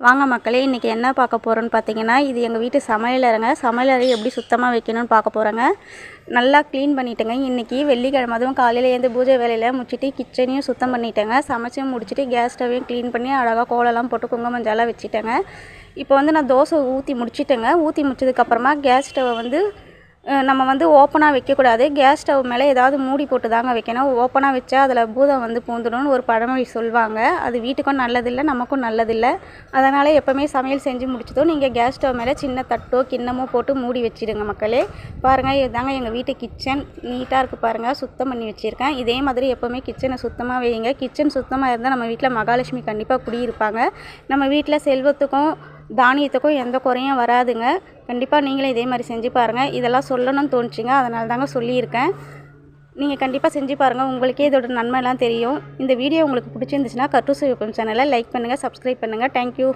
வாங்க மக்களே, இன்றைக்கி என்ன பார்க்க போகிறோன்னு பார்த்தீங்கன்னா, இது எங்கள் வீட்டு சமையலறைங்க. சமையலறை எப்படி சுத்தமாக வைக்கணும்னு பார்க்க போகிறோங்க. நல்லா க்ளீன் பண்ணிட்டேங்க. இன்றைக்கி வெள்ளிக்கிழமை, அதுவும் காலையில் எழுந்து பூஜை வேலையில் முடிச்சுட்டு கிச்சனையும் சுத்தம் பண்ணிட்டேங்க. சமைச்சும் முடிச்சுட்டு கேஸ் ஸ்டவ்வையும் க்ளீன் பண்ணி அழகாக கோலம்லாம் போட்டு குங்குமம் மஞ்சள்லாம் வச்சுட்டேங்க. இப்போ நான் தோசை ஊற்றி முடிச்சிட்டேங்க. ஊற்றி முடிச்சதுக்கப்புறமா கேஸ் ஸ்டவ்வை நம்ம ஓப்பனாக வைக்கக்கூடாது. கேஸ் ஸ்டவ் மேலே ஏதாவது மூடி போட்டு தாங்க வைக்கணும். ஓப்பனாக வச்சா அதில் பூதம் பூந்துடும்னு ஒரு பழமொழி சொல்லுவாங்க. அது வீட்டுக்கும் நல்லதில்லை, நமக்கும் நல்லதில்லை. அதனால் எப்போவுமே சமையல் செஞ்சு முடிச்சதும் நீங்கள் கேஸ் ஸ்டவ் மேலே சின்ன தட்டோ கிண்ணமோ போட்டு மூடி வச்சிடுங்க மக்களே. பாருங்கள், இதுதாங்க எங்கள் வீட்டு கிச்சன். நீட்டாக இருக்குது பாருங்கள், சுத்தம் பண்ணி வச்சுருக்கேன். இதே மாதிரி எப்போவுமே கிச்சனை சுத்தமாக வைங்க. கிச்சன் சுத்தமாக இருந்தால் நம்ம வீட்டில் மகாலட்சுமி கண்டிப்பாக குடியிருப்பாங்க. நம்ம வீட்டில் செல்வத்துக்கும் தானியத்துக்கும் எந்த குறையும் வராதுங்க. கண்டிப்பாக நீங்களே இதே மாதிரி செஞ்சு பாருங்கள். இதெல்லாம் சொல்லணும்னு தோணுச்சுங்க, அதனால தாங்க சொல்லியிருக்கேன். நீங்கள் கண்டிப்பாக செஞ்சு பாருங்கள், உங்களுக்கே இதோட நன்மைலாம் தெரியும். இந்த வீடியோ உங்களுக்கு பிடிச்சிருந்துச்சுன்னா கட்டூசி விருப்பம் சேனலை லைக் பண்ணுங்கள், சப்ஸ்கிரைப் பண்ணுங்கள். தேங்க்யூ.